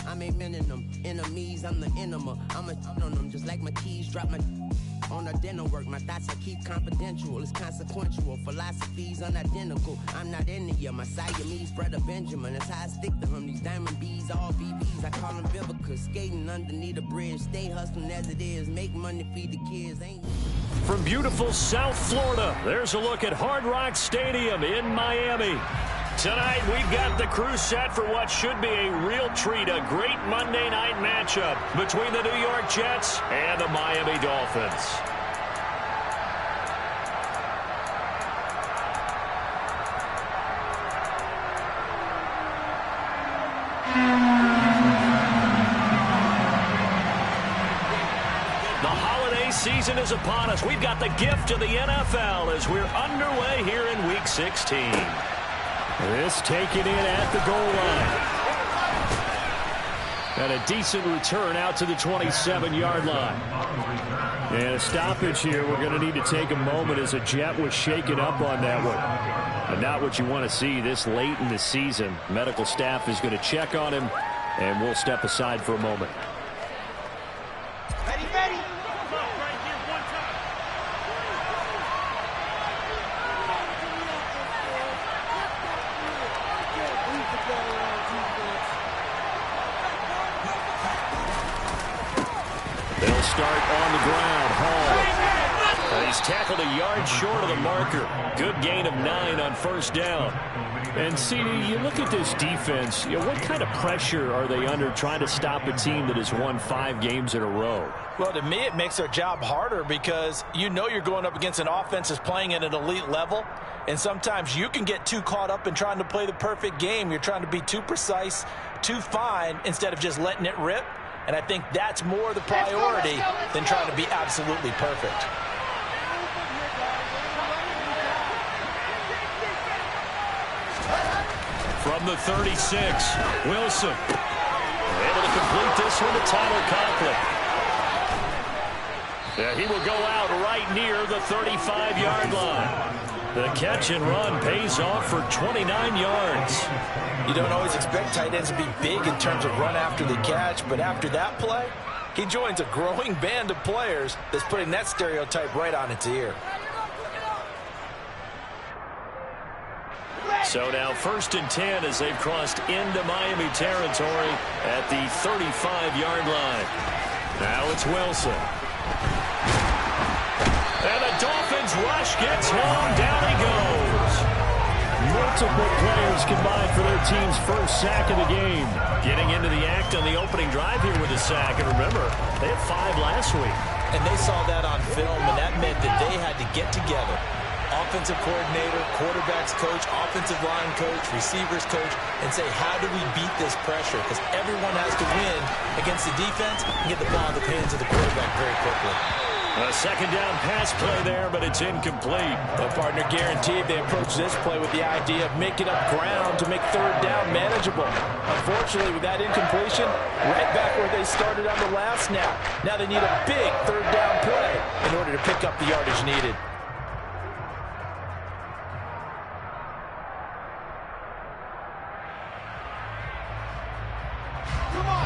I'm aiming them. Enemies, I'm the enema. I'm a on them just like my keys drop my on the dinner work. My thoughts I keep confidential. It's consequential. Philosophies unidentical. I'm not into you. My Siamese brother Benjamin. That's how I stick to him. These diamond bees, all BBs. I call them Vivica. Skating underneath a bridge. Stay hustling as it is. Make money, feed the kids. Ain't. From beautiful South Florida, there's a look at Hard Rock Stadium in Miami. Tonight, we've got the crew set for what should be a real treat, a great Monday night matchup between the New York Jets and the Miami Dolphins. The holiday season is upon us. We've got the gift of the NFL as we're underway here in Week 16. This taken in at the goal line. And a decent return out to the 27-yard line. And a stoppage here. We're going to need to take a moment as a Jet was shaken up on that one. But not what you want to see this late in the season. Medical staff is going to check on him, and we'll step aside for a moment. Ready, ready. They'll start on the ground. Hall. And he's tackled a yard short of the marker. Good gain of 9 on first down. And, CD, you look at this defense, what kind of pressure are they under trying to stop a team that has won 5 games in a row? Well, to me, it makes their job harder because you know you're going up against an offense that's playing at an elite level, and sometimes you can get too caught up in trying to play the perfect game. You're trying to be too precise, too fine, instead of just letting it rip. And I think that's more the priority than trying to be absolutely perfect. From the 36, Wilson. Able to complete this one to Tyler Conklin. Yeah, he will go out right near the 35-yard line. The catch and run pays off for 29 yards. You don't always expect tight ends to be big in terms of run after the catch, but after that play, he joins a growing band of players that's putting that stereotype right on its ear. So now 1st and 10 as they've crossed into Miami territory at the 35-yard line. Now it's Wilson. And the Dolphins rush gets home. Down he goes. Multiple players combined for their team's first sack of the game. Getting into the act on the opening drive here with a sack. And remember, they had 5 last week. And they saw that on film, and that meant that they had to get together. Offensive coordinator, quarterbacks coach, offensive line coach, receivers coach, and say, how do we beat this pressure? Because everyone has to win against the defense and get the ball in the hands of the quarterback very quickly. A second down pass play there, but it's incomplete. The partner guaranteed they approach this play with the idea of making up ground to make third down manageable. Unfortunately, with that incompletion, right back where they started on the last snap. Now they need a big third down play in order to pick up the yardage needed.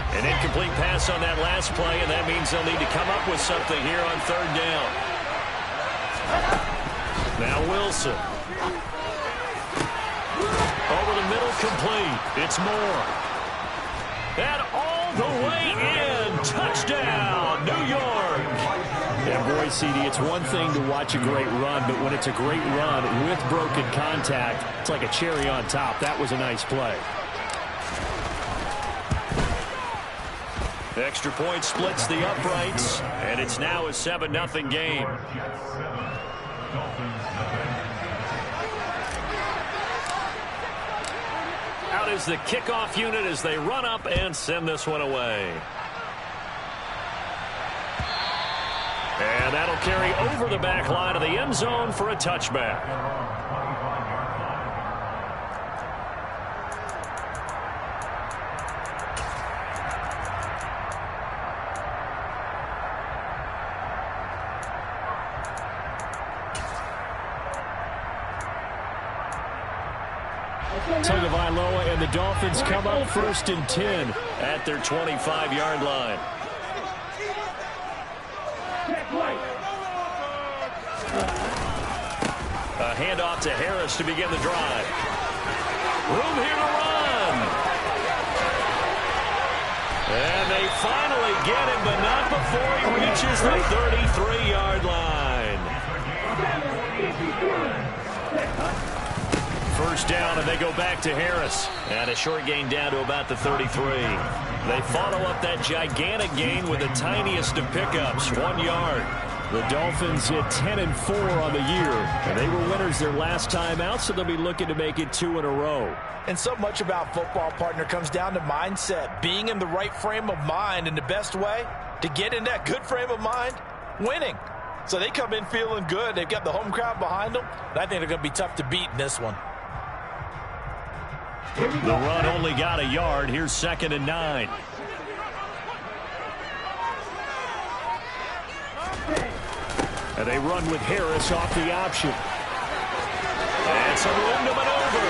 An incomplete pass on that last play, and that means they'll need to come up with something here on third down. Now Wilson. Over the middle, complete. It's Moore. And all the way in. Touchdown, New York. And boy, CD, it's one thing to watch a great run, but when it's a great run with broken contact, it's like a cherry on top. That was a nice play. Extra point splits the uprights, and it's now a 7-0 game. Out is the kickoff unit as they run up and send this one away. And that'll carry over the back line of the end zone for a touchback. Tagovailoa and the Dolphins come up 1st and 10 at their 25-yard line. A handoff to Harris to begin the drive. Room here to run. And they finally get him, but not before he reaches the 33-yard line. First down, and they go back to Harris. And a short gain down to about the 33. They follow up that gigantic gain with the tiniest of pickups, 1 yard. The Dolphins hit 10-4 on the year, and they were winners their last time out, so they'll be looking to make it 2 in a row. And so much about football, partner, comes down to mindset, being in the right frame of mind, and the best way to get in that good frame of mind, winning. So they come in feeling good. They've got the home crowd behind them, and I think they're going to be tough to beat in this one. The run only got a yard. Here's 2nd and 9. And they run with Harris off the option. And some room to maneuver.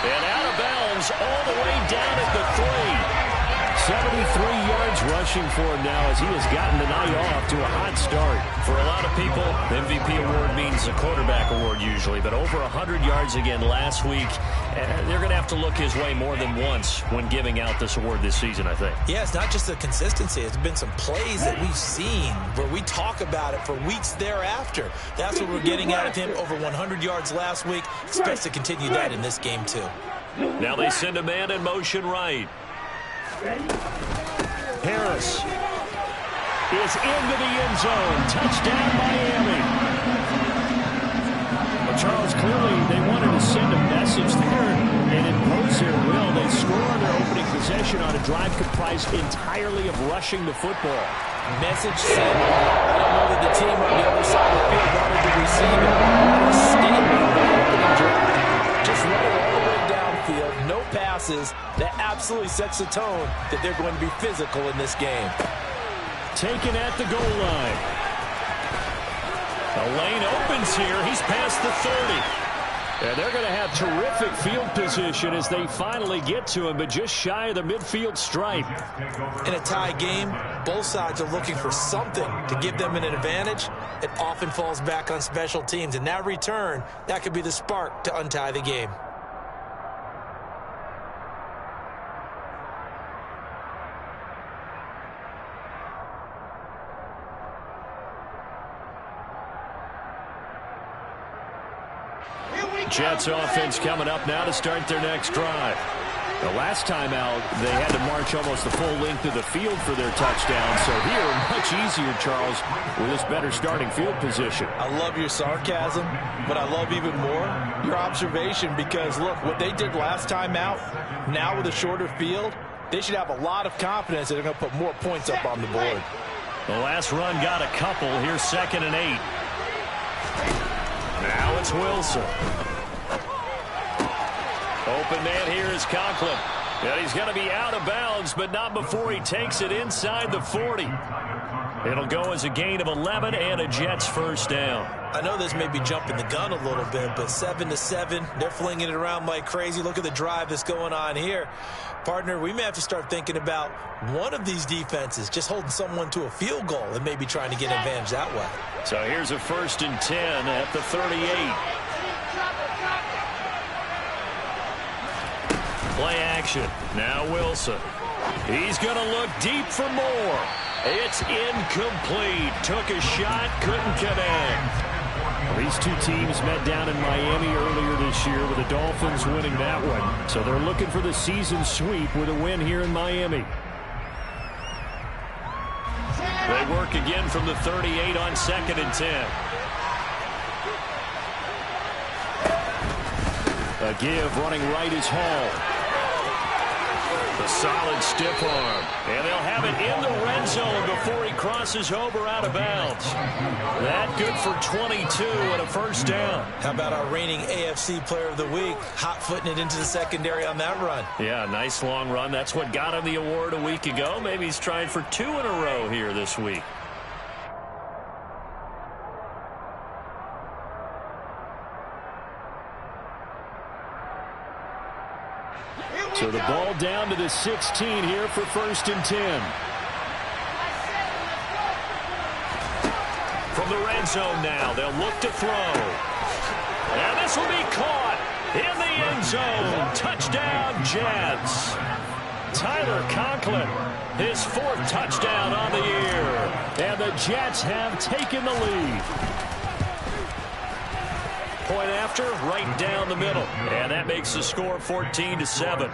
And out of bounds all the way down at the 3. 73 yards rushing for him now as he has gotten the night off to a hot start. For a lot of people, the MVP award means a quarterback award usually, but over 100 yards again last week. They're going to have to look his way more than once when giving out this award this season, I think. Yeah, it's not just the consistency. It's been some plays that we've seen where we talk about it for weeks thereafter. That's what we're getting out of him. Over 100 yards last week. Expects to continue that in this game, too. Now they send a man in motion right. Harris is into the end zone. Touchdown, Miami. Well, Charles, clearly they wanted to send a message there and impose their will. They score on their opening possession on a drive comprised entirely of rushing the football. Message sent. I don't know that the team on the other side of the field wanted to receive it. What a statement on the opening drive. Just run it all the way downfield. No passes. That absolutely sets the tone that they're going to be physical in this game. Taken at the goal line. The lane opens here. He's past the 30. And they're going to have terrific field position as they finally get to him, but just shy of the midfield stripe. In a tie game, both sides are looking for something to give them an advantage. It often falls back on special teams, and that return, that could be the spark to untie the game. Jets offense coming up now to start their next drive. The last time out, they had to march almost the full length of the field for their touchdown. So here, much easier, Charles, with this better starting field position. I love your sarcasm, but I love even more your observation because, look, what they did last time out, now with a shorter field, they should have a lot of confidence that they're going to put more points up on the board. The last run got a couple. Here's 2nd and 8. Now it's Wilson. Open man here is Conklin. And he's going to be out of bounds, but not before he takes it inside the 40. It'll go as a gain of 11 and a Jets first down. I know this may be jumping the gun a little bit, but 7-7, they're flinging it around like crazy. Look at the drive that's going on here. Partner, we may have to start thinking about one of these defenses just holding someone to a field goal and maybe trying to get an advantage that way. So here's a 1st and 10 at the 38. Play action. Now Wilson. He's going to look deep for more. It's incomplete. Took a shot, couldn't connect. These two teams met down in Miami earlier this year with the Dolphins winning that one. So they're looking for the season sweep with a win here in Miami. They work again from the 38 on 2nd and 10. A give running right is Hall. A solid stiff arm. And they'll have it in the red zone before he crosses over out of bounds. That good for 22 and a first down. How about our reigning AFC Player of the Week, hot-footing it into the secondary on that run? Yeah, nice long run. That's what got him the award a week ago. Maybe he's trying for 2 in a row here this week. So the ball down to the 16 here for 1st and 10. From the red zone now, they'll look to throw. And this will be caught in the end zone. Touchdown, Jets. Tyler Conklin, his 4th touchdown on the year. And the Jets have taken the lead. Point after, right down the middle. And that makes the score 14-7.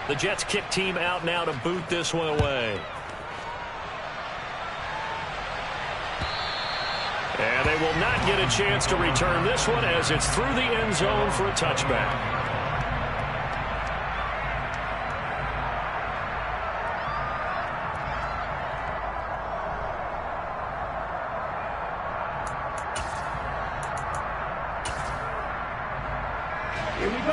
The Jets kick team out now to boot this one away. And they will not get a chance to return this one as it's through the end zone for a touchback.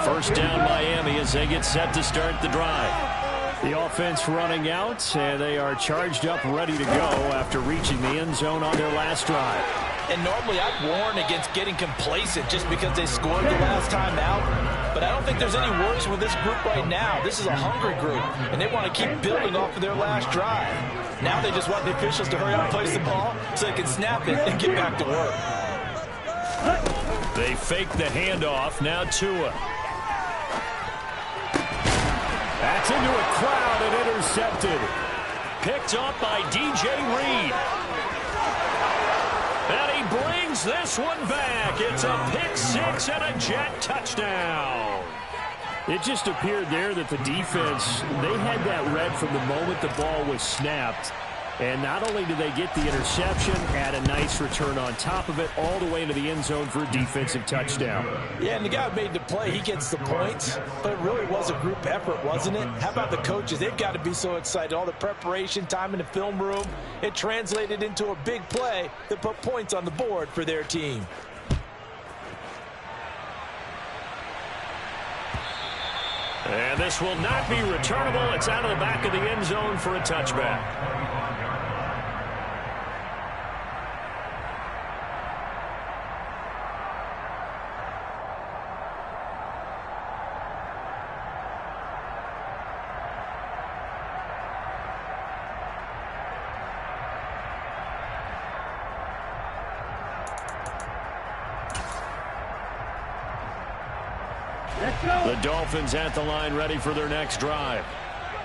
First down Miami as they get set to start the drive. The offense running out, and they are charged up, ready to go after reaching the end zone on their last drive. And normally I'd warn against getting complacent just because they scored the last time out. But I don't think there's any worries with this group right now. This is a hungry group, and they want to keep building off of their last drive. Now they just want the officials to hurry up and place the ball so they can snap it and get back to work. They fake the handoff. Now Tua. That's into a crowd and intercepted. Picked up by DJ Reed. And he brings this one back. It's a pick 6 and a Jet touchdown. It just appeared there that the defense, they had that read from the moment the ball was snapped. And not only did they get the interception, add a nice return on top of it, all the way into the end zone for a defensive touchdown. Yeah, and the guy who made the play, he gets the points. But it really was a group effort, wasn't it? How about the coaches? They've got to be so excited. All the preparation time in the film room, it translated into a big play that put points on the board for their team. And this will not be returnable. It's out of the back of the end zone for a touchback. The Dolphins at the line ready for their next drive.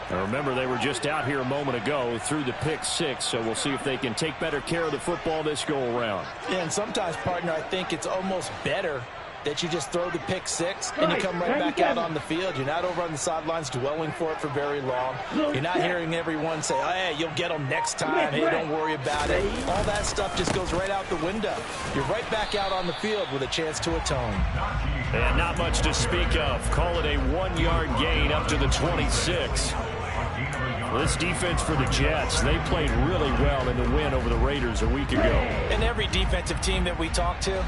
Now remember, they were just out here a moment ago through the pick 6, so we'll see if they can take better care of the football this go-around. Yeah, and sometimes, partner, I think it's almost better that you just throw the pick 6 and you come right back out on the field. You're not over on the sidelines dwelling for it for very long. You're not hearing everyone say, oh, hey, you'll get them next time. Hey, don't worry about it. All that stuff just goes right out the window. You're right back out on the field with a chance to atone. And not much to speak of. Call it a 1-yard gain up to the 26. Well, this defense for the Jets, they played really well in the win over the Raiders a week ago. And every defensive team that we talk to,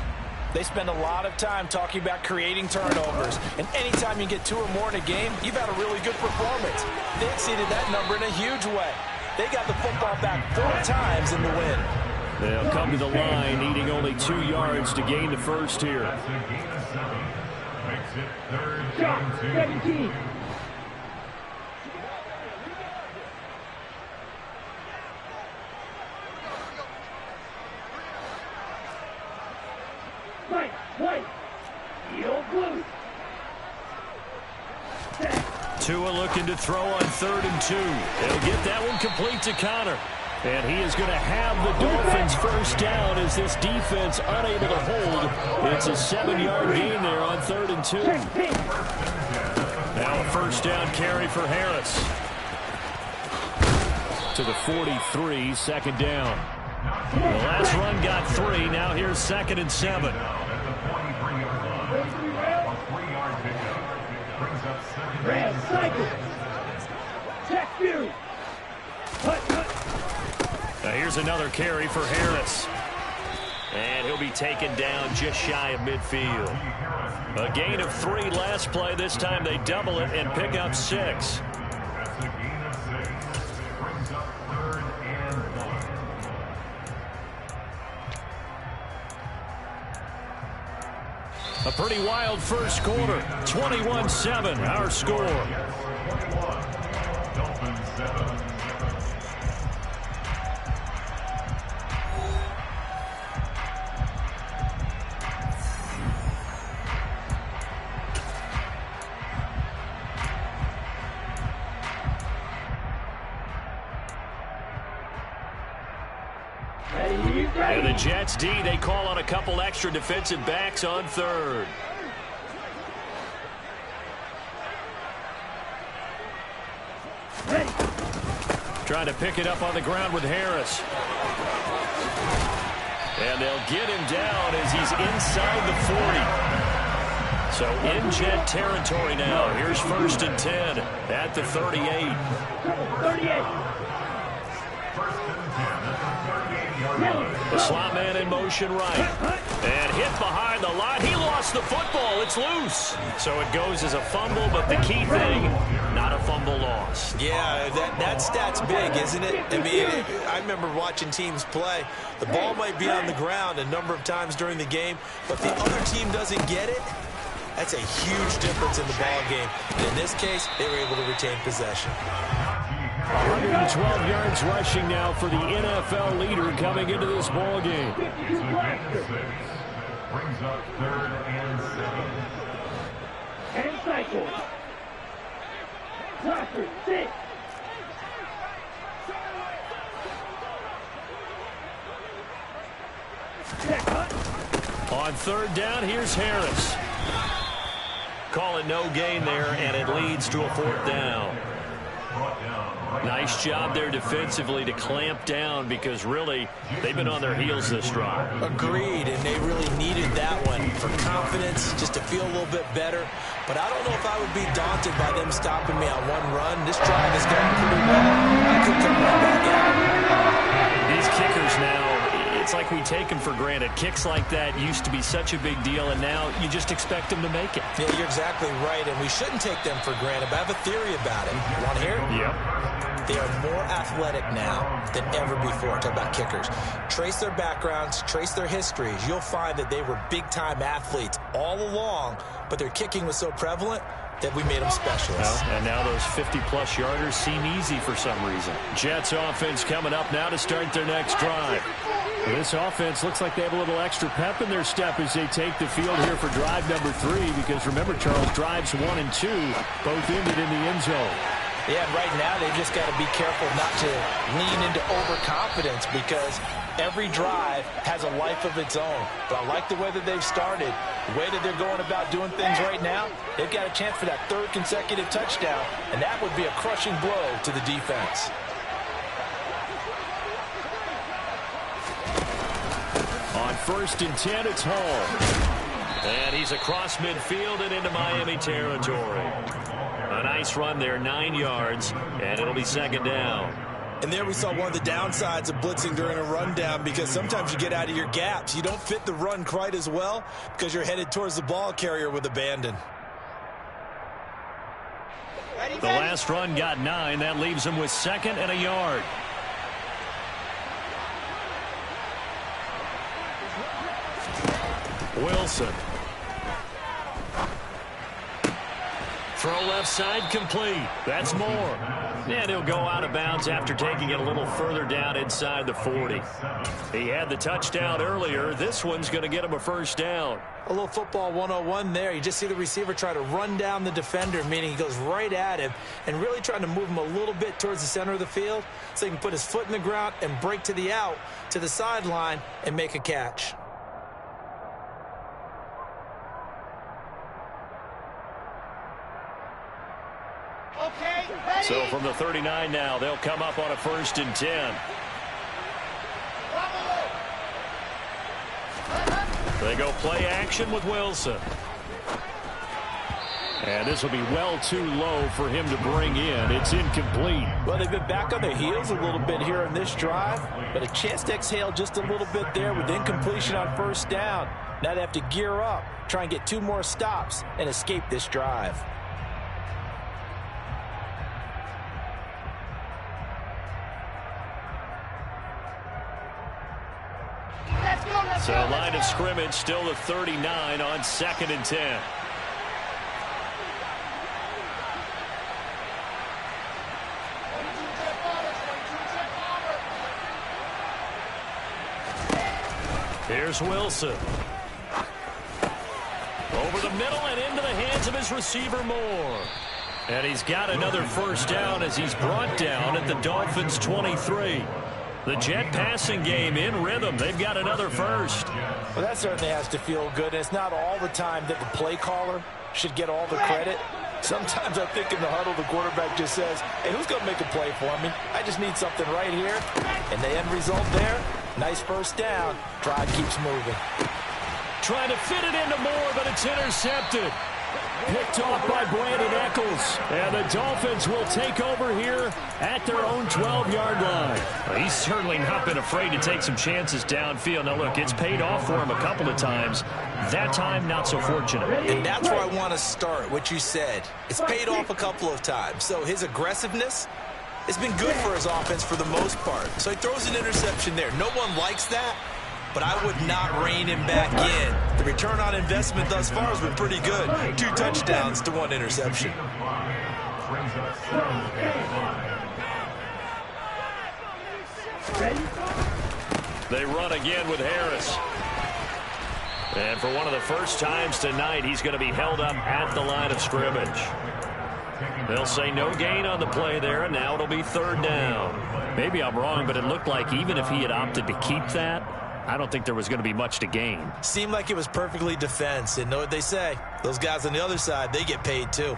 they spend a lot of time talking about creating turnovers. And anytime you get 2 or more in a game, you've had a really good performance. They exceeded that number in a huge way. They got the football back 4 times in the win. They'll come to the line, needing only 2 yards to gain the first here. Makes it 3rd and 17. Tua looking to throw on 3rd and 2. He'll get that one complete to Connor. And he is going to have the Dolphins first down as this defense unable to hold. It's a 7-yard gain there on 3rd and 2. Now a first down carry for Harris. To the 43, 2nd down. The last run got 3. Now here's 2nd and 7. Now here's another carry for Harris. And he'll be taken down just shy of midfield. A gain of 3 last play. This time they double it and pick up 6. That's a gain of 6. Brings up 3rd and 1. A pretty wild first quarter. 21-7, our score. Dolphins 7. And the Jets D, they call on a couple extra defensive backs on 3rd. Trying to pick it up on the ground with Harris. And they'll get him down as he's inside the 40. So in Jet territory now. Here's 1st and 10 at the 38. 38. The slot man in motion right. And hit behind the line. He lost the football. It's loose. So it goes as a fumble, but the key thing, not a fumble loss. Yeah, that stat's big, isn't it? I mean, I remember watching teams play. The ball might be on the ground a number of times during the game, but the other team doesn't get it. That's a huge difference in the ball game. And in this case, they were able to retain possession. 112 yards rushing now for the NFL leader coming into this ball game. Brings up 3rd and 7. And cycle. Cluster 6. On 3rd down, here's Harris. Call it no gain there, and it leads to a 4th down. Nice job there defensively to clamp down because really they've been on their heels this drive. Agreed, and they really needed that one for confidence, just to feel a little bit better. But I don't know if I would be daunted by them stopping me on one run. This drive is going pretty well. I could come right back out. These kickers now, it's like we take them for granted. Kicks like that used to be such a big deal, and now you just expect them to make it. Yeah, you're exactly right, and we shouldn't take them for granted, but I have a theory about it. You want to hear it? Yep. They are more athletic now than ever before. Talk about kickers. Trace their backgrounds, trace their histories. You'll find that they were big-time athletes all along, but their kicking was so prevalent that we made them specialists. Well, and now those 50-plus yarders seem easy for some reason. Jets offense coming up now to start their next drive. This offense looks like they have a little extra pep in their step as they take the field here for drive number 3, because remember, Charles, drives 1 and 2 both ended in the end zone. Yeah, and right now they've just got to be careful not to lean into overconfidence, because every drive has a life of its own. But I like the way that they've started, the way that they're going about doing things right now. They've got a chance for that 3rd consecutive touchdown, and that would be a crushing blow to the defense. On 1st and 10, it's Hall. And he's across midfield and into Miami territory. A nice run there, 9 yards, and it'll be 2nd down. And there we saw one of the downsides of blitzing during a rundown, because sometimes you get out of your gaps. You don't fit the run quite as well because you're headed towards the ball carrier with abandon. The last run got 9. That leaves him with 2nd and a yard. Wilson. Throw left side complete. That's more. And he'll go out of bounds after taking it a little further down inside the 40. He had the touchdown earlier. This one's going to get him a 1st down. A little football 101 there. You just see the receiver try to run down the defender, meaning he goes right at him and really trying to move him a little bit towards the center of the field so he can put his foot in the ground and break to the out, to the sideline, and make a catch. So from the 39 now, they'll come up on a 1st and 10. They go play action with Wilson. And this will be well too low for him to bring in. It's incomplete. Well, they've been back on their heels a little bit here in this drive, but a chance to exhale just a little bit there with incompletion on 1st down. Now they have to gear up, try and get 2 more stops, and escape this drive. So line of scrimmage still the 39 on 2nd and 10. Here's Wilson. Over the middle and into the hands of his receiver Moore. And he's got another first down as he's brought down at the Dolphins 23. The Jet passing game in rhythm. They've got another first. Well, that certainly has to feel good. It's not all the time that the play caller should get all the credit. Sometimes I think in the huddle, the quarterback just says, hey, who's going to make a play for me? I just need something right here. And the end result there, nice first down. Drive keeps moving. Trying to fit it into Moore, but it's intercepted. Picked off by Brandon Eccles. And the Dolphins will take over here at their own 12-yard line. Well, he's certainly not been afraid to take some chances downfield. Now, look, it's paid off for him a couple of times. That time, not so fortunate. And that's where I want to start, what you said. It's paid off a couple of times. So his aggressiveness has been good for his offense for the most part. So he throws an interception there. No one likes that, but I would not rein him back in. The return on investment thus far has been pretty good. 2 touchdowns to 1 interception. They run again with Harris. And for one of the first times tonight, he's going to be held up at the line of scrimmage. They'll say no gain on the play there, and now it'll be 3rd down. Maybe I'm wrong, but it looked like even if he had opted to keep that, I don't think there was going to be much to gain. Seemed like it was perfectly defense. And know what they say? Those guys on the other side, they get paid too.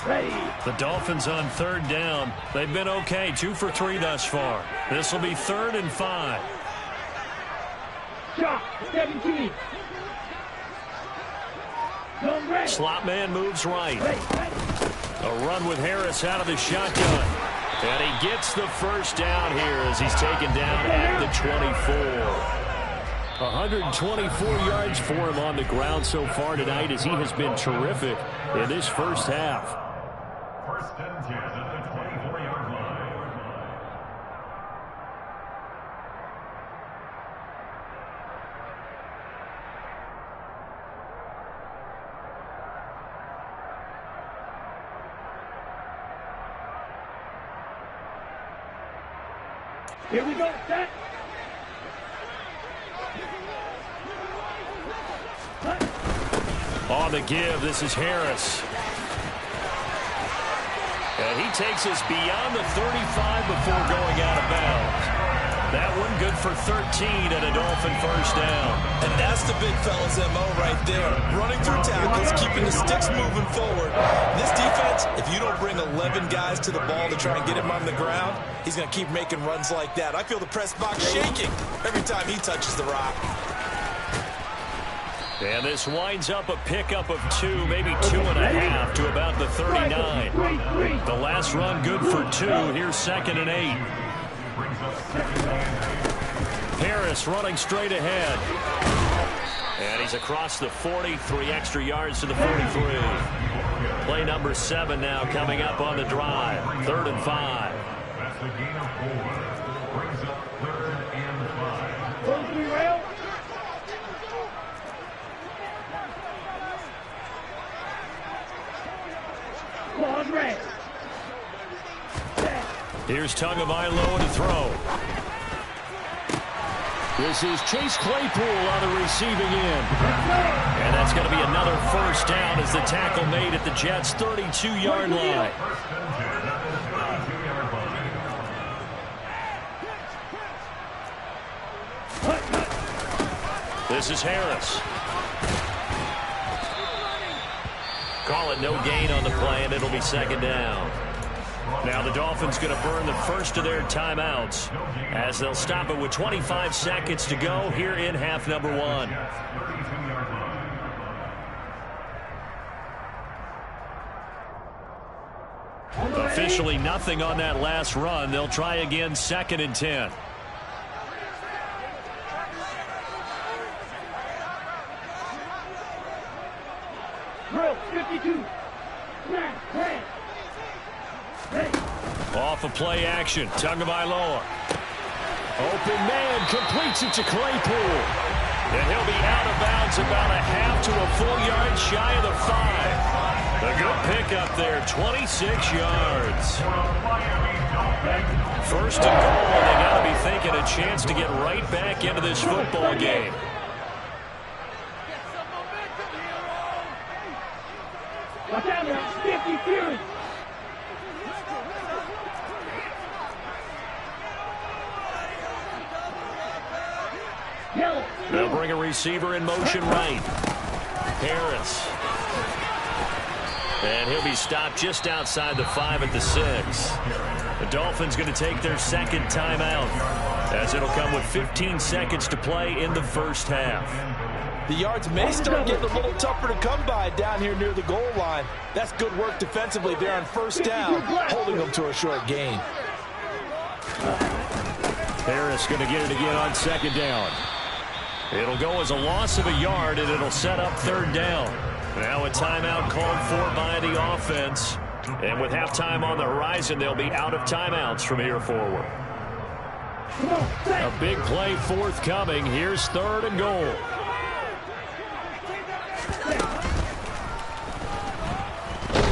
The Dolphins on 3rd down. They've been okay, 2 for 3 thus far. This will be 3rd and 5. Shot 17. Slot man moves right. A run with Harris out of the shotgun. And he gets the first down here as he's taken down at the 24. 124 yards for him on the ground so far tonight as he has been terrific in this first half. 1st and 10 at the 24-yard line. Here we go, set. On the give, this is Harris. And he takes us beyond the 35 before going out of bounds. That one good for 13 and a Dolphin first down. And that's the big fella's MO right there. Running through tackles, keeping the sticks moving forward. This defense, if you don't bring 11 guys to the ball to try and get him on the ground, he's going to keep making runs like that. I feel the press box shaking every time he touches the rock. And this winds up a pickup of 2, maybe 2.5 to about the 39. The last run good for 2. Here's 2nd and 8. Harris running straight ahead. And he's across the 40, 3 extra yards to the 43. Play number 7 now coming up on the drive. 3rd and 5. That's the gain of 4. Brings up 3rd and 5. Close to me, rail. Claws red. Here's Tagovailoa to throw. This is Chase Claypool on the receiving end. And that's going to be another first down as the tackle made at the Jets' 32-yard line. 1st and 10 at the 32-yard line. This is Harris. Call it no gain on the play, and it'll be 2nd down. Now the Dolphins going to burn the first of their timeouts as they'll stop it with 25 seconds to go here in half number 1. Officially nothing on that last run. They'll try again 2nd and 10. off of play action. Tagovailoa. Open man completes it to Claypool. And he'll be out of bounds about a half to a full yard shy of the 5. A good pickup there, 26 yards. First and goal, and they got to be thinking a chance to get right back into this football game. Watch out now, 50 Fury. They'll bring a receiver in motion right. Harris. And he'll be stopped just outside the 5 at the 6. The Dolphins going to take their second timeout, as it'll come with 15 seconds to play in the first half. The yards may start getting a little tougher to come by down here near the goal line. That's good work defensively there on first down, holding them to a short gain. Harris going to get it again on second down. It'll go as a loss of a yard, and it'll set up third down. Now a timeout called for by the offense. And with halftime on the horizon, they'll be out of timeouts from here forward. A big play forthcoming. Here's third and goal.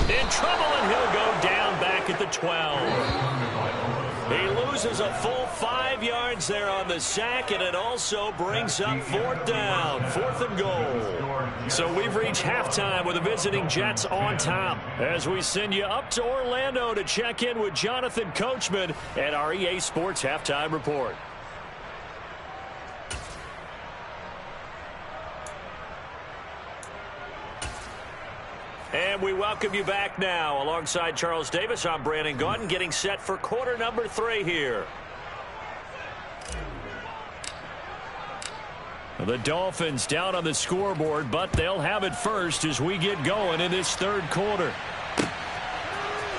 In trouble, and he'll go down back at the 12. He loses a full 5 yards there on the sack, and it also brings up fourth down, 4th and goal. So we've reached halftime with the visiting Jets on top, as we send you up to Orlando to check in with Jonathan Coachman at our EA Sports Halftime Report. And we welcome you back now. Alongside Charles Davis, I'm Brandon Gaudin, getting set for quarter number 3 here. The Dolphins down on the scoreboard, but they'll have it first as we get going in this third quarter.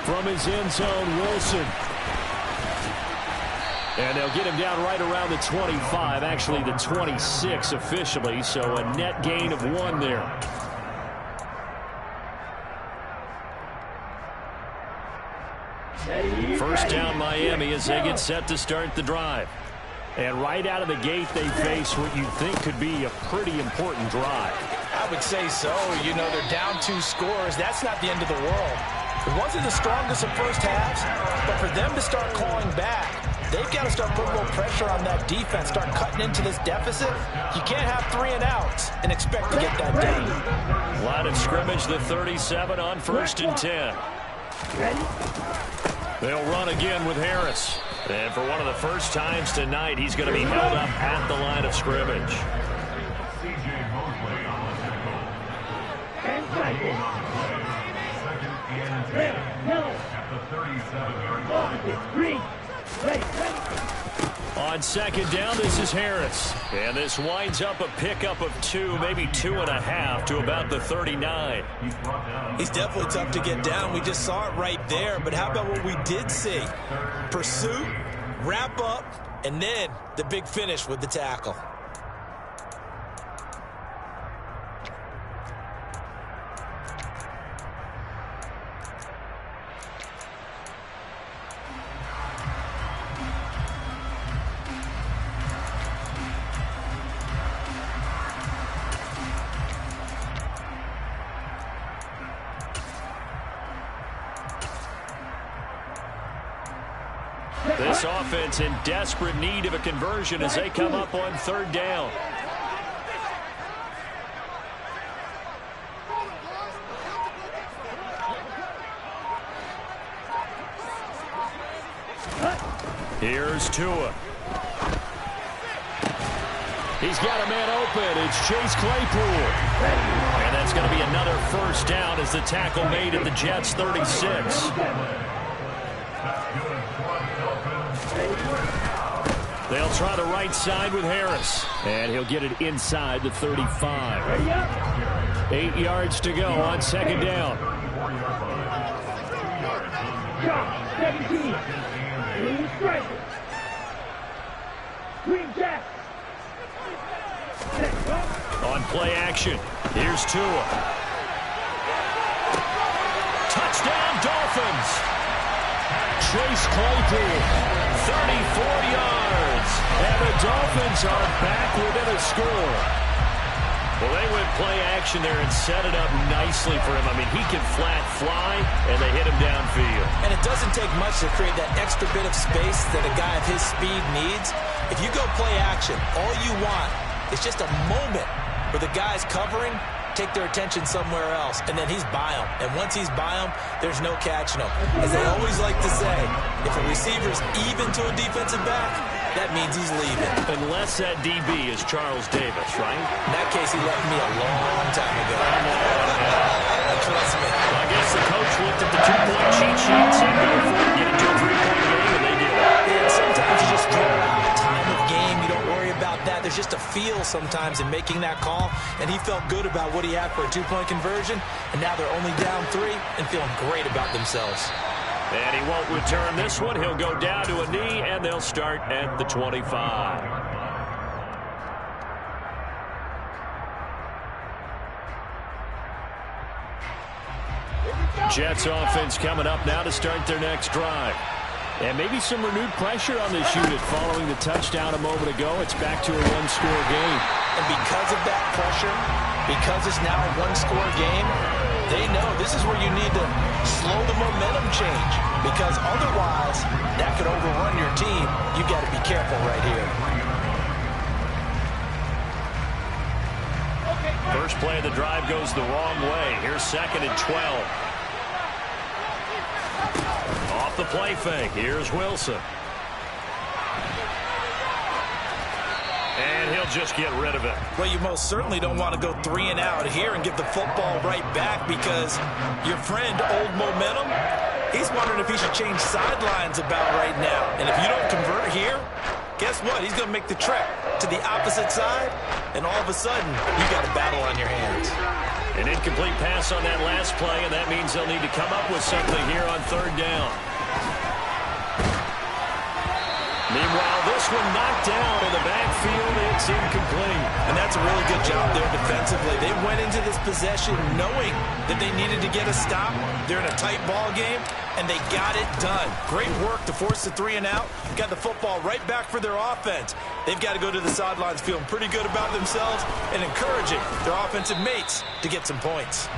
From his end zone, Wilson. And they'll get him down right around the 25, actually the 26 officially, so a net gain of 1 there. First down Miami as they get set to start the drive. And right out of the gate, they face what you think could be a pretty important drive. I would say so. You know, they're down 2 scores. That's not the end of the world. It wasn't the strongest of first halves, but for them to start clawing back, they've got to start putting a little pressure on that defense, start cutting into this deficit. You can't have 3 and outs and expect to get that done. Line of scrimmage, the 37 on 1st and 10. They'll run again with Harris. And for one of the first times tonight, he's going to be held up at the line of scrimmage. On second down, this is Harris. And this winds up a pickup of 2, maybe 2.5 to about the 39. He's definitely tough to get down. We just saw it right there. But how about what we did see? Pursuit, wrap up, and then the big finish with the tackle. This offense in desperate need of a conversion as they come up on third down. Here's Tua. He's got a man open. It's Chase Claypool. And that's going to be another first down as the tackle made at the Jets' 36. They'll try the right side with Harris. And he'll get it inside the 35. 8 yards to go on second down. 17. Green Jack. On play action, here's Tua. Touchdown, Dolphins. Chase Claypool, 34 yards. And the Dolphins are back within a score. Well, they went play action there and set it up nicely for him. I mean, he can flat fly, and they hit him downfield. And it doesn't take much to create that extra bit of space that a guy of his speed needs. If you go play action, all you want is just a moment where the guy's covering, take their attention somewhere else, and then he's by him. And once he's by him, there's no catching him. As they always like to say, if a receiver's even to a defensive back, that means he's leaving. Unless that DB is Charles Davis, right? In that case, he left me a long time ago. Trust me. Well, I guess the coach looked at the two-point cheat sheet and said, go for it, get into a three-point game, and they did it. And sometimes you just throw it out. Time of game, you don't worry about that. There's just a feel sometimes in making that call, and he felt good about what he had for a two-point conversion, and now they're only down 3 and feeling great about themselves. And he won't return this one. He'll go down to a knee, and they'll start at the 25. Jets offense coming up now to start their next drive. And maybe some renewed pressure on this unit following the touchdown a moment ago. It's back to a one-score game. And because of that pressure, because it's now a one-score game, they know this is where you need to slow the momentum change, because otherwise that could overrun your team. You've got to be careful right here. First play of the drive goes the wrong way. Here's 2nd and 12. Off the play fake. Here's Wilson. And he'll just get rid of it. Well, you most certainly don't want to go 3 and out here and give the football right back, because your friend, Old Momentum, he's wondering if he should change sidelines about right now. And if you don't convert here, guess what? He's going to make the trek to the opposite side, and all of a sudden, you got a battle on your hands. An incomplete pass on that last play, and that means they'll need to come up with something here on 3rd down. Meanwhile, this one knocked down in the backfield. It's incomplete. And that's a really good job there defensively. They went into this possession knowing that they needed to get a stop. They're in a tight ball game, and they got it done. Great work to force the 3 and out. Got the football right back for their offense. They've got to go to the sidelines feeling pretty good about themselves and encouraging their offensive mates to get some points.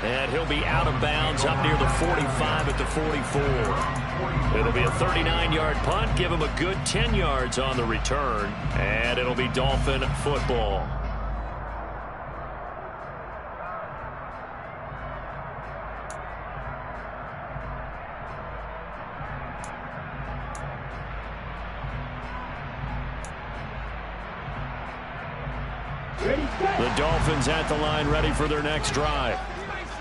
And he'll be out of bounds up near the 45 at the 44. It'll be a 39-yard punt. Give him a good 10 yards on the return. And it'll be Dolphin football. The Dolphins at the line, ready for their next drive.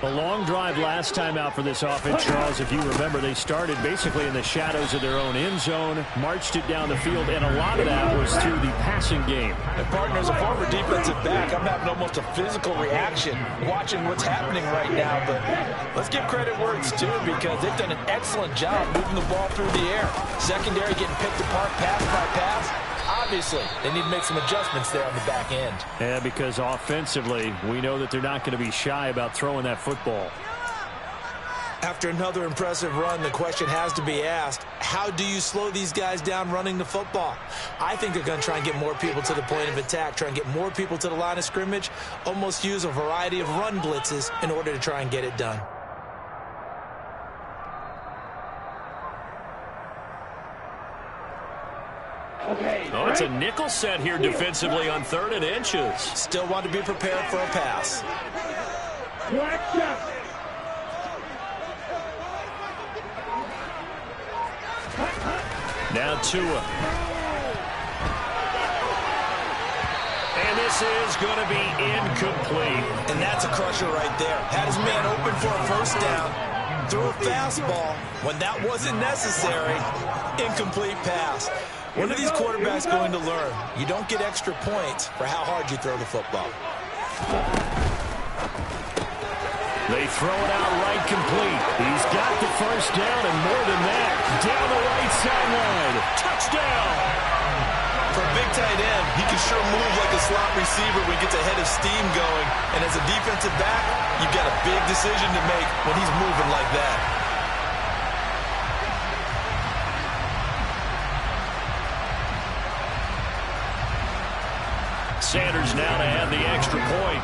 A long drive last time out for this offense, Charles. If you remember, they started basically in the shadows of their own end zone, marched it down the field, and a lot of that was through the passing game. And partner, as a former defensive back, I'm having almost a physical reaction watching what's happening right now. But let's give credit where it's due, because they've done an excellent job moving the ball through the air. Secondary getting picked apart pass by pass. Obviously, they need to make some adjustments there on the back end. Yeah, because offensively, we know that they're not going to be shy about throwing that football. After another impressive run, the question has to be asked, how do you slow these guys down running the football? I think they're going to try and get more people to the point of attack, try and get more people to the line of scrimmage, almost use a variety of run blitzes in order to try and get it done. Oh, it's a nickel set here defensively on 3rd and inches. Still want to be prepared for a pass. Now Tua. And this is going to be incomplete. And that's a crusher right there. Had his man open for a first down. Threw a fastball when that wasn't necessary. Incomplete pass. When are these quarterbacks going to learn? You don't get extra points for how hard you throw the football. They throw it out right complete. He's got the first down, and more than that, down the right sideline. Touchdown! For a big tight end, he can sure move like a slot receiver when he gets a head of steam going. And as a defensive back, you've got a big decision to make when he's moving like that. Sanders now to add the extra point.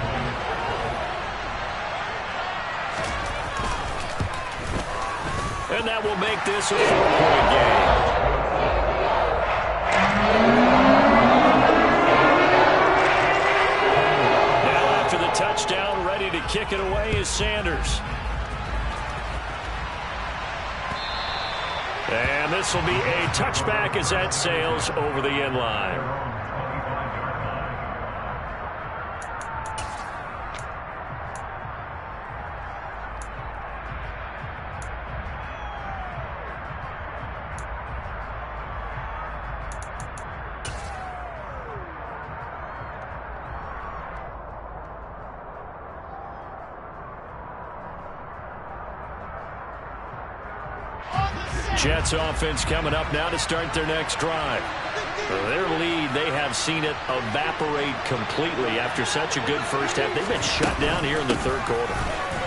And that will make this a 4-point game. After the touchdown, ready to kick it away is Sanders. And this will be a touchback as that sails over the end line. Jets offense coming up now to start their next drive. Their lead, they have seen it evaporate completely after such a good first half. They've been shut down here in the third quarter.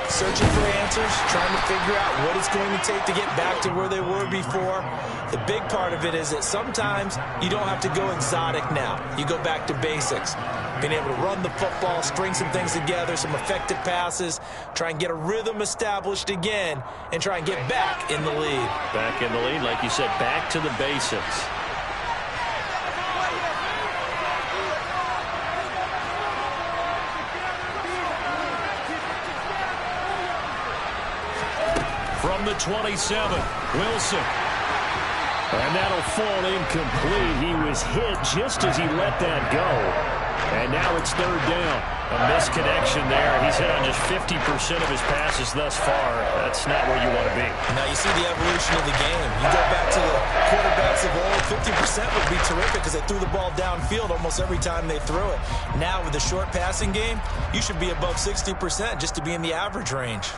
Searching for answers, trying to figure out what it's going to take to get back to where they were before. The big part of it is that sometimes you don't have to go exotic now. You go back to basics. Being able to run the football, string some things together, some effective passes, try and get a rhythm established again, and try and get back in the lead. Back in the lead, like you said, back to the basics. From the 27, Wilson. And that'll fall incomplete. He was hit just as he let that go. And now it's third down. A misconnection there. He's hit on just 50% of his passes thus far. That's not where you want to be. Now you see the evolution of the game. You go back to the quarterbacks of old, 50% would be terrific because they threw the ball downfield almost every time they threw it. Now with the short passing game, you should be above 60% just to be in the average range.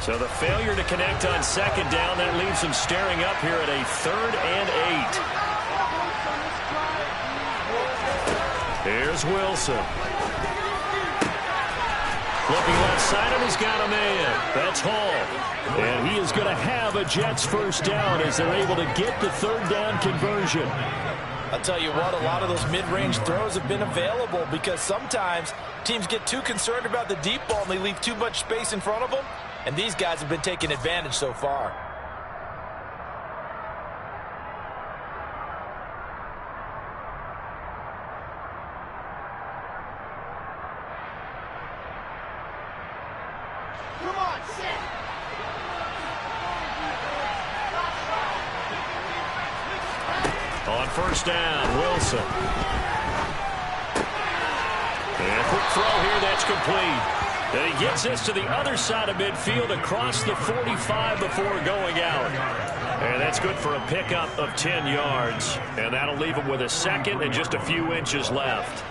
So the failure to connect on second down, that leaves them staring up here at a 3rd and 8. Here's Wilson. Looking left side, and he's got a man. That's Hall. And he is going to have a Jets first down as they're able to get the 3rd down conversion. I'll tell you what, a lot of those mid-range throws have been available because sometimes teams get too concerned about the deep ball and they leave too much space in front of them. And these guys have been taking advantage so far. Come on, set. On first down, Wilson. And a quick throw here, that's complete. And he gets this to the other side of midfield across the 45 before going out. And that's good for a pickup of 10 yards. And that'll leave him with a second and just a few inches left.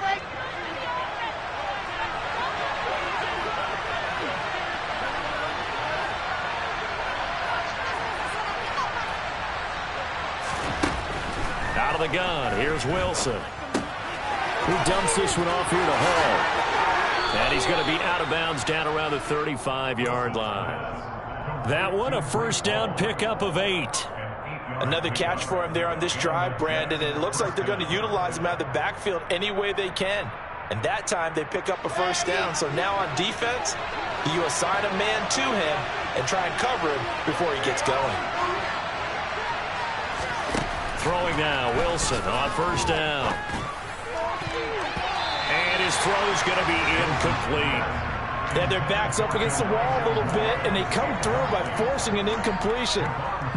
Out of the gun, here's Wilson. Who dumps this one off here to Hall. And he's going to be out of bounds down around the 35-yard line. That one, a first down pickup of 8. Another catch for him there on this drive, Brandon. And it looks like they're going to utilize him out of the backfield any way they can. And that time they pick up a first down. So now on defense, you assign a man to him and try and cover him before he gets going. Throwing now, Wilson on first down. And his throw's going to be incomplete. Yeah, their back's up against the wall a little bit, and they come through by forcing an incompletion.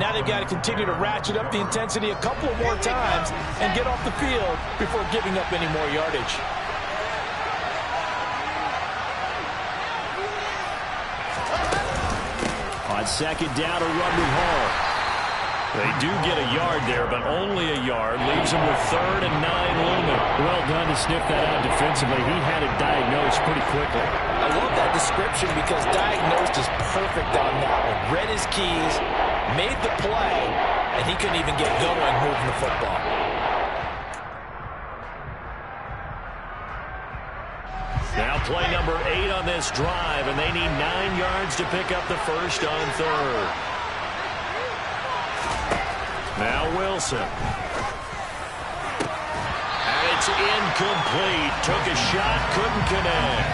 Now they've got to continue to ratchet up the intensity a couple of more times and get off the field before giving up any more yardage. On second down, a run with Hall. They do get a yard there, but only a yard. Leaves them with 3rd and 9 looming. Well done to sniff that out defensively. He had it diagnosed pretty quickly. I love that description because diagnosed is perfect on that one. Read his keys, made the play, and he couldn't even get going moving the football. Now play number 8 on this drive, and they need 9 yards to pick up the first on 3rd. Now Wilson. And it's incomplete. Took a shot, couldn't connect.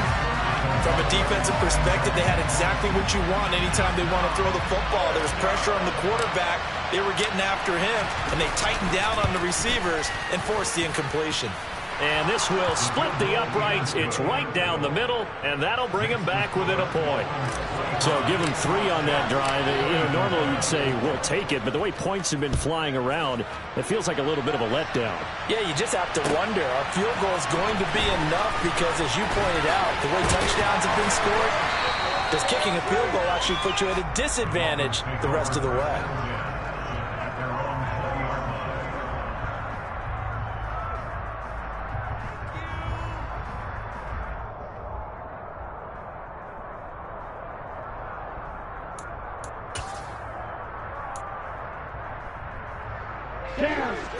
From a defensive perspective, they had exactly what you want anytime they want to throw the football. There was pressure on the quarterback. They were getting after him, and they tightened down on the receivers and forced the incompletion. And this will split the uprights. It's right down the middle, and that'll bring him back within a point. So give him 3 on that drive. Normally you'd say, we'll take it, but the way points have been flying around, it feels like a little bit of a letdown. Yeah, you just have to wonder, are field goals going to be enough? Because as you pointed out, the way touchdowns have been scored, does kicking a field goal actually put you at a disadvantage the rest of the way?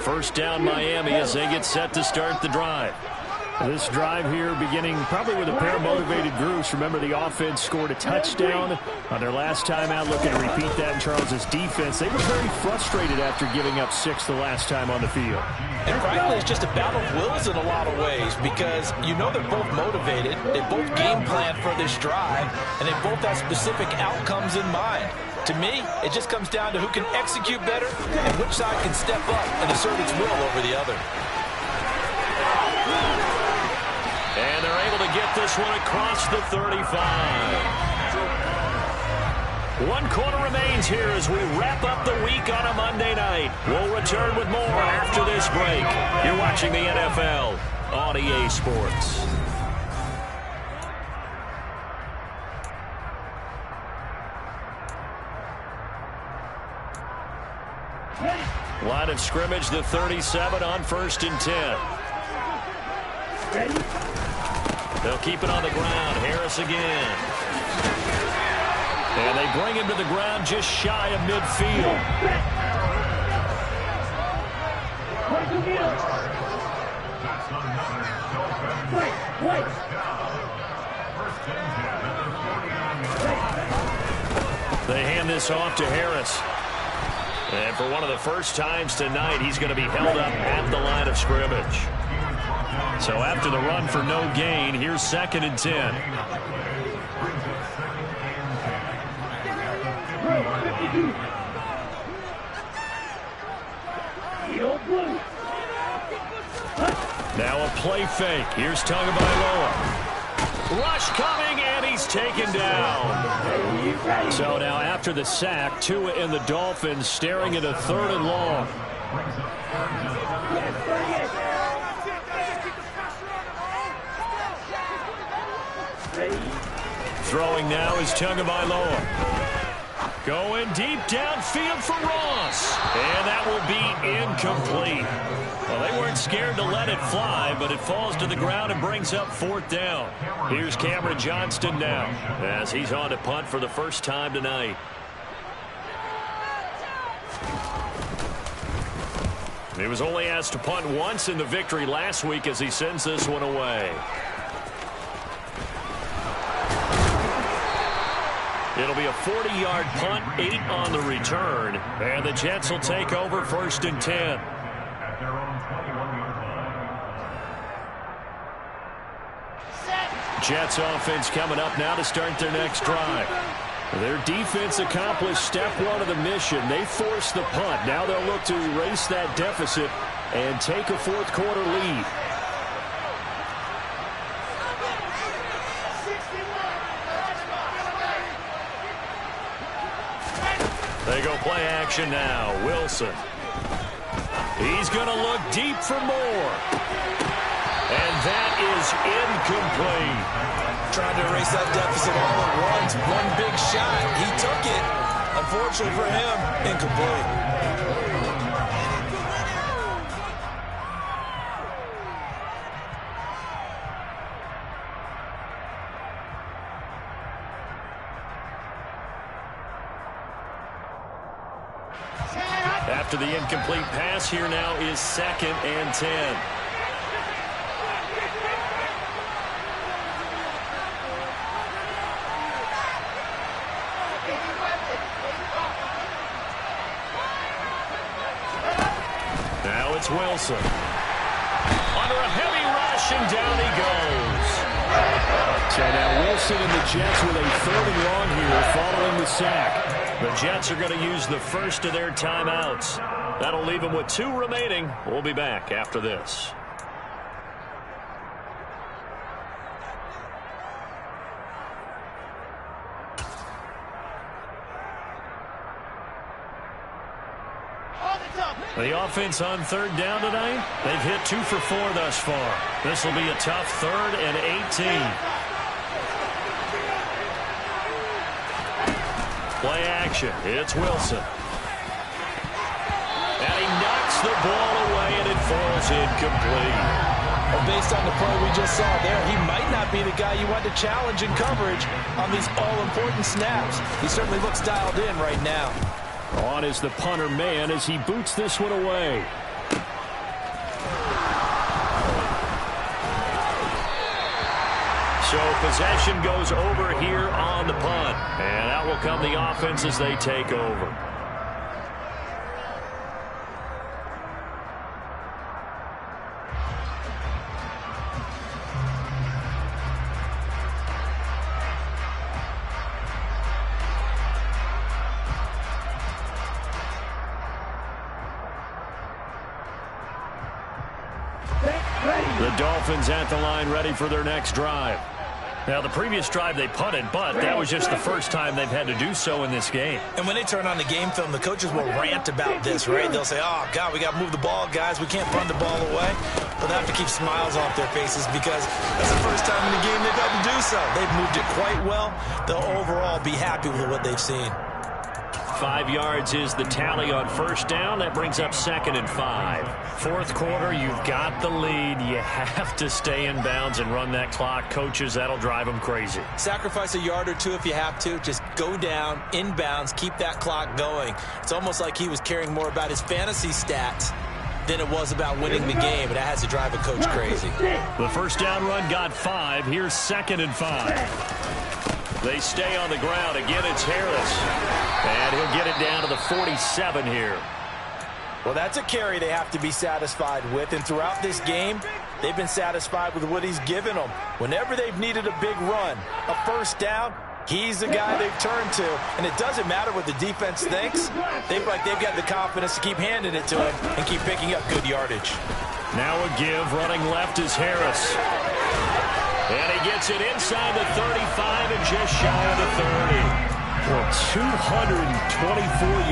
First down Miami as they get set to start the drive. This drive here beginning probably with a pair of motivated groups. Remember, the offense scored a touchdown on their last time out. Looking to repeat that in Charles's defense. They were very frustrated after giving up 6 the last time on the field. And frankly, it's just a battle of wills in a lot of ways because you know they're both motivated. They both game plan for this drive, and they both have specific outcomes in mind. To me, it just comes down to who can execute better and which side can step up and assert its will over the other. And they're able to get this one across the 35. 1 quarter remains here as we wrap up the week on a Monday night. We'll return with more after this break. You're watching the NFL on EA Sports. Line of scrimmage, the 37 on 1st and 10. They'll keep it on the ground. Harris again. And they bring him to the ground just shy of midfield. They hand this off to Harris. And for one of the first times tonight, he's going to be held up at the line of scrimmage. So after the run for no gain, here's 2nd and 10. Now a play fake. Here's Tagovailoa. Rush coming, and he's taken down. So now after the sack, Tua and the Dolphins staring at a 3rd and long. Throwing now is Tagovailoa. Going deep downfield for Ross. And that will be incomplete. Well, they weren't scared to let it fly, but it falls to the ground and brings up 4th down. Here's Cameron Johnston now as he's on to punt for the first time tonight. He was only asked to punt once in the victory last week as he sends this one away. It'll be a 40-yard punt, 8 on the return, and the Jets will take over 1st and 10. Jets offense coming up now to start their next drive. Their defense accomplished step 1 of the mission. They forced the punt. Now they'll look to erase that deficit and take a 4th quarter lead. They go play action now. Wilson. He's going to look deep for more. And that is incomplete. Trying to erase that deficit all at once. One big shot. He took it. Unfortunately for him, incomplete. After the incomplete pass, here now is 2nd and 10. It's Wilson. Under a heavy rush, and down he goes. So now Wilson and the Jets with a 3rd and long here following the sack. The Jets are going to use the first of their timeouts. That'll leave them with 2 remaining. We'll be back after this. The offense on 3rd down tonight, they've hit 2 for 4 thus far. This will be a tough 3rd and 18. Play action. It's Wilson. And he knocks the ball away, and it falls incomplete. Well, based on the play we just saw there, he might not be the guy you want to challenge in coverage on these all-important snaps. He certainly looks dialed in right now. On is the punter man as he boots this one away. So possession goes over here on the punt. And out will come the offense as they take over. The Dolphins at the line ready for their next drive. Now, the previous drive they punted, but that was just the first time they've had to do so in this game. And when they turn on the game film, the coaches will rant about this, right? They'll say, oh, God, we got to move the ball, guys. We can't punt the ball away. But they have to keep smiles off their faces because that's the first time in the game they've had to do so. They've moved it quite well. They'll overall be happy with what they've seen. 5 yards is the tally on 1st down. That brings up 2nd and 5. 4th quarter, you've got the lead. You have to stay in bounds and run that clock. Coaches, that'll drive them crazy. Sacrifice a yard or 2 if you have to. Just go down, in bounds, keep that clock going. It's almost like he was caring more about his fantasy stats than it was about winning the game, and that has to drive a coach crazy. The 1st down run got 5. Here's 2nd and 5. They stay on the ground. Again, it's Harris. And he'll get it down to the 47 here. Well, that's a carry they have to be satisfied with. And throughout this game, they've been satisfied with what he's given them. Whenever they've needed a big run, a 1st down, he's the guy they've turned to. And it doesn't matter what the defense thinks. They've got the confidence to keep handing it to him and keep picking up good yardage. Now a give. Running left is Harris. And he gets it inside the 35 and just shy of the 30. Well, 224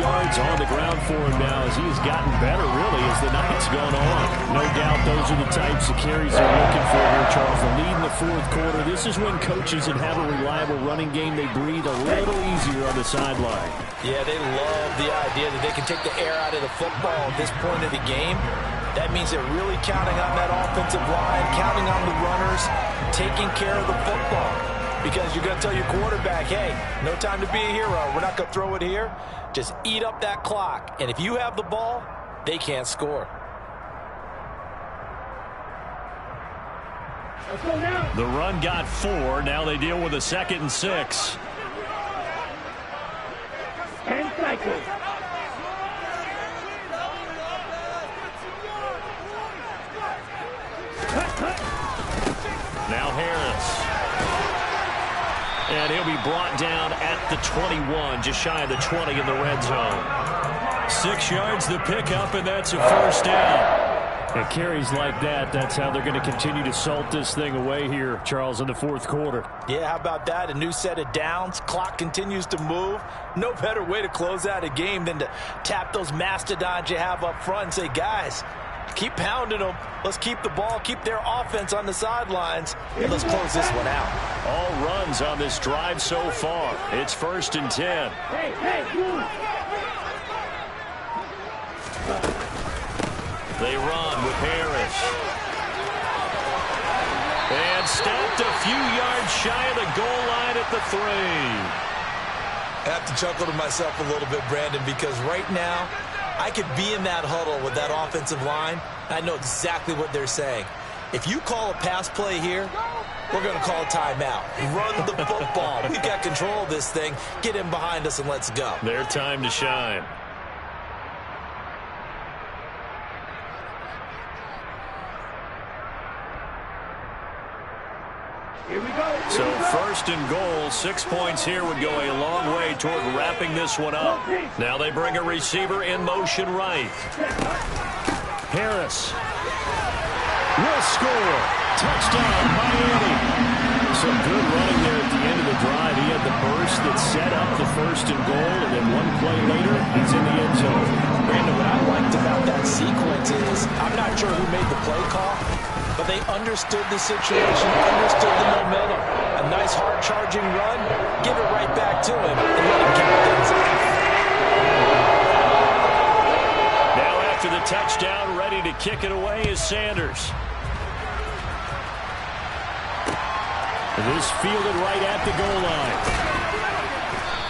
yards on the ground for him now as he's gotten better, really, as the night's gone on. No doubt those are the types of carries they're looking for here, Charles. The lead in the 4th quarter. This is when coaches that have a reliable running game, they breathe a little easier on the sideline. Yeah, they love the idea that they can take the air out of the football at this point of the game. That means they're really counting on that offensive line, counting on the runners, taking care of the football. Because you're going to tell your quarterback, hey, no time to be a hero. We're not going to throw it here. Just eat up that clock. And if you have the ball, they can't score. The run got 4. Now they deal with a 2nd and 6. 10 cycles. Now Harris. And he'll be brought down at the 21, just shy of the 20 in the red zone. 6 yards the pickup, and that's a 1st down. And carries like that, that's how they're going to continue to salt this thing away here, Charles, in the 4th quarter. Yeah, how about that? A new set of downs. Clock continues to move. No better way to close out a game than to tap those mastodons you have up front and say, guys, keep pounding them. Let's keep the ball, keep their offense on the sidelines, and let's close this one out. All runs on this drive so far. It's 1st and 10. They run with Harris. And stopped a few yards shy of the goal line at the 3. I have to chuckle to myself a little bit, Brandon, because right now, I could be in that huddle with that offensive line. I know exactly what they're saying. If you call a pass play here, we're going to call a timeout. Run the football. We've got control of this thing. Get in behind us and let's go. Their time to shine. So first and goal, 6 points here would go a long way toward wrapping this one up. Now they bring a receiver in motion right. Harris will score. Touchdown, Miami. Some good running there at the end of the drive. He had the burst that set up the first and goal, and then one play later, he's in the end zone. Brandon, what I liked about that sequence is, I'm not sure who made the play call, but they understood the situation, understood the momentum. A nice hard-charging run, give it right back to him, and let him get things out. Now after the touchdown, ready to kick it away is Sanders. This fielded right at the goal line.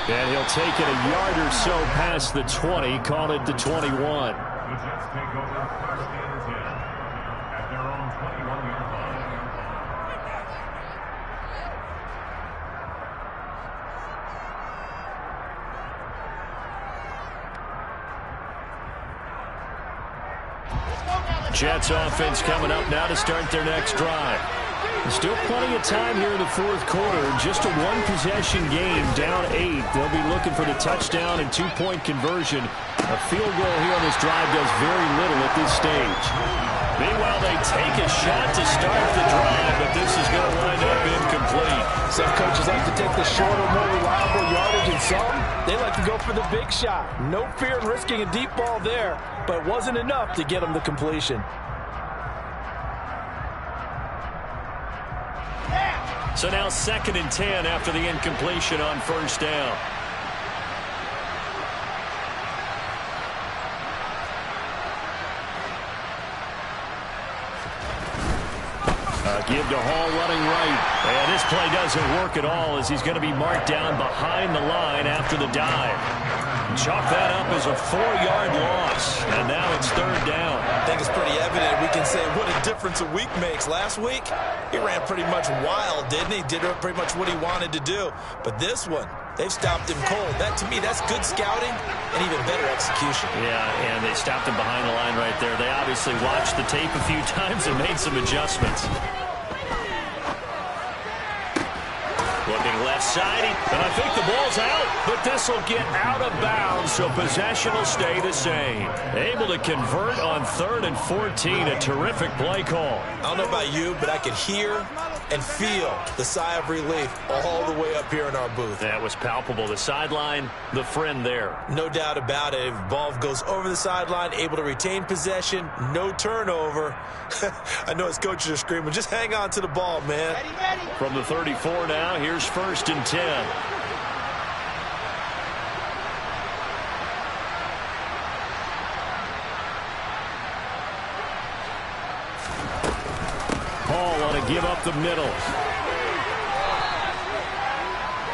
And he'll take it a yard or so past the 20, call it the 21. The Jets take over first and 10 at their own 21-yard line. Jets offense coming up now to start their next drive. Still plenty of time here in the fourth quarter. Just a one-possession game, down 8. They'll be looking for the touchdown and two-point conversion. A field goal here on this drive does very little at this stage. Meanwhile, they take a shot to start the drive, but this is going to wind up incomplete. Some coaches like to take the shorter, more reliable yardage, and some, they like to go for the big shot. No fear in risking a deep ball there, but it wasn't enough to get them the completion. So now 2nd and 10 after the incompletion on first down. Give to Hall running right. And this play doesn't work at all as he's going to be marked down behind the line after the dive. Chalk that up as a 4-yard loss. And now it's 3rd down. I think it's pretty evident. We can say what a difference a week makes. Last week, he ran pretty much wild, didn't he? Did pretty much what he wanted to do. But this one, they've stopped him cold. That, to me, that's good scouting and even better execution. Yeah, and they stopped him behind the line right there. They obviously watched the tape a few times and made some adjustments. Looking left side, and I think the ball's out, but this will get out of bounds, so possession will stay the same. Able to convert on 3rd and 14, a terrific play call. I don't know about you, but I could hear and feel the sigh of relief all the way up here in our booth. That was palpable. The sideline, the friend there. No doubt about it. If the ball goes over the sideline, able to retain possession, no turnover. I know his coaches are screaming, just hang on to the ball, man. From the 34 now, here's 1st and 10. Hall on to give up the middle.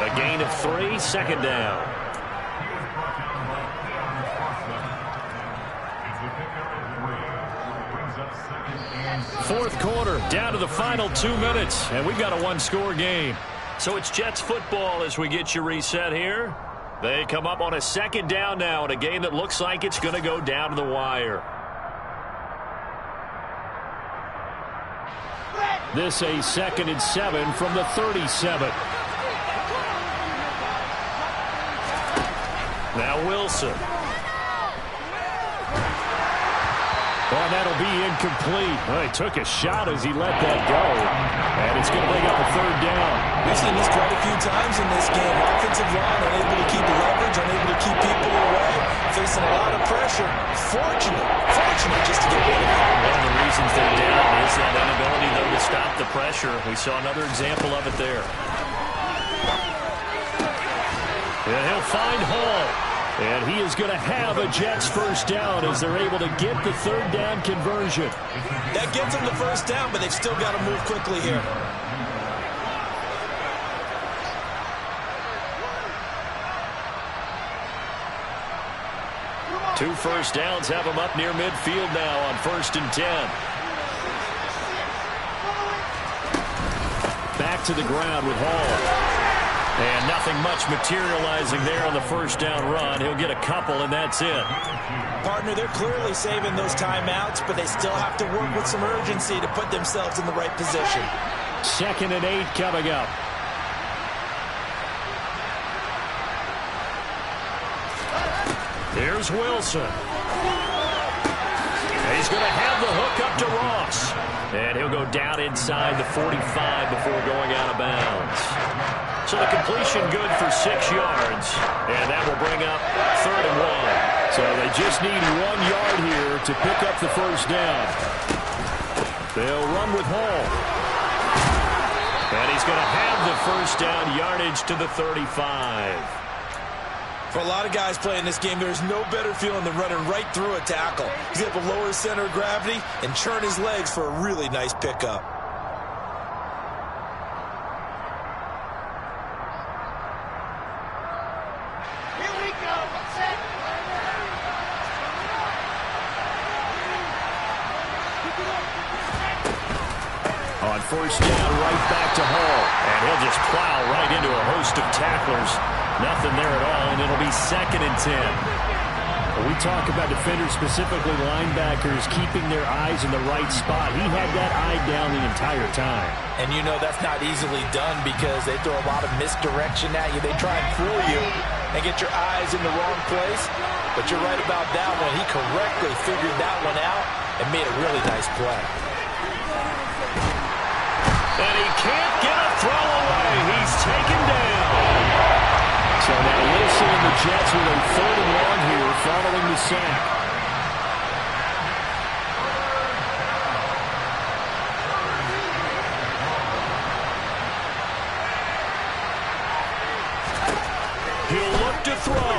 A gain of 3, 2nd down. Fourth quarter, down to the final 2 minutes, and we've got a one-score game. So it's Jets football as we get you reset here. They come up on a 2nd down now in a game that looks like it's going to go down to the wire. This a 2nd and 7 from the 37. Now Wilson. Oh, that'll be incomplete. Well, he took a shot as he let that go. And it's going to bring up a 3rd down. We've seen this quite a few times in this game. Offensive line unable to keep leverage, unable to keep people away, facing a lot of pressure. Fortunate just to get rid of it. One of the reasons they're down is that inability, though, to stop the pressure. We saw another example of it there. And he'll find Hall. And he is going to have a Jets 1st down as they're able to get the 3rd down conversion. That gets them the 1st down, but they've still got to move quickly here. Two 1st downs have them up near midfield now on 1st and 10. Back to the ground with Hall. And nothing much materializing there on the 1st down run. He'll get a couple, and that's it. Partner, they're clearly saving those timeouts, but they still have to work with some urgency to put themselves in the right position. 2nd and 8 coming up. Here's Wilson. He's going to have the hook up to Ross. And he'll go down inside the 45 before going out of bounds. So the completion good for 6 yards. And that will bring up 3rd and 1. So they just need 1 yard here to pick up the first down. They'll run with Hall. And he's going to have the first down yardage to the 35. For a lot of guys playing this game, there's no better feeling than running right through a tackle. He's able to lower his center of gravity and churn his legs for a really nice pickup. Here we go. Set. On first down, right back to Hall. And he'll just plow right into a host of tacklers. Nothing there at all, and it'll be 2nd and 10. When we talk about defenders, specifically linebackers, keeping their eyes in the right spot. He had that eye down the entire time. And you know that's not easily done because they throw a lot of misdirection at you. They try and fool you and get your eyes in the wrong place. But you're right about that one. He correctly figured that one out and made a really nice play. And he can't get a throw away. He's taken down. So now Wilson and the Jets with a 3rd and 1 here following the sack. He'll look to throw.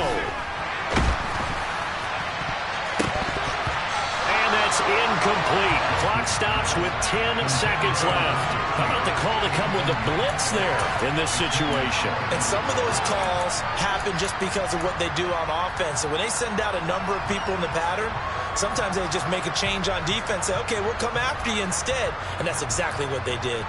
And that's incomplete. Clock stops with 10 seconds left. How about the call to come with the blitz there in this situation? And some of those calls happen just because of what they do on offense. So when they send out a number of people in the pattern, sometimes they just make a change on defense. Say, okay, we'll come after you instead. And that's exactly what they did.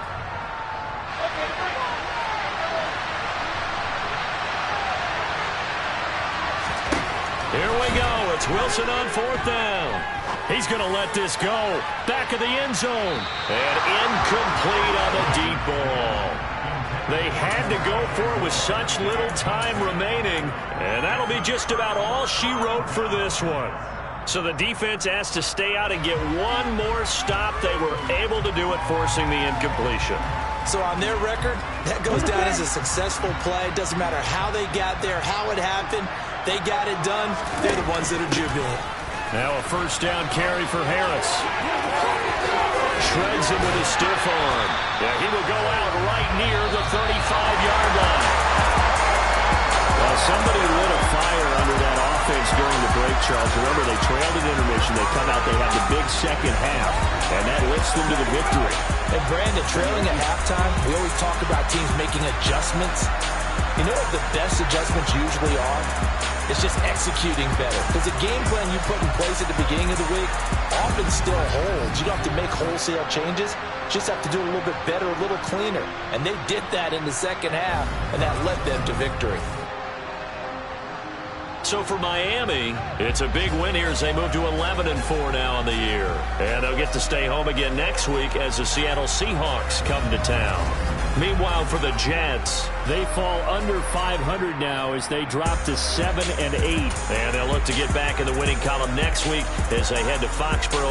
Here we go. It's Wilson on 4th down. He's going to let this go. Back of the end zone. And incomplete on the deep ball. They had to go for it with such little time remaining. And that'll be just about all she wrote for this one. So the defense has to stay out and get one more stop. They were able to do it, forcing the incompletion. So on their record, that goes down as a successful play. It doesn't matter how they got there, how it happened. They got it done. They're the ones that are jubilant. Now a first down carry for Harris. Shreds him with a stiff arm. Yeah, he will go out right near the 35-yard line. Well, somebody lit a fire under that offense during the break, Charles. Remember, they trailed at intermission. They come out, they have the big second half, and that lifts them to the victory. And Brandon, trailing at halftime, we always talk about teams making adjustments. You know what the best adjustments usually are? It's just executing better. Because the game plan you put in place at the beginning of the week often still holds. You don't have to make wholesale changes. You just have to do it a little bit better, a little cleaner. And they did that in the second half, and that led them to victory. So for Miami, it's a big win here as they move to 11-4 now in the year. And they'll get to stay home again next week as the Seattle Seahawks come to town. Meanwhile, for the Jets, they fall under 500 now as they drop to 7-8. And they'll look to get back in the winning column next week as they head to Foxborough.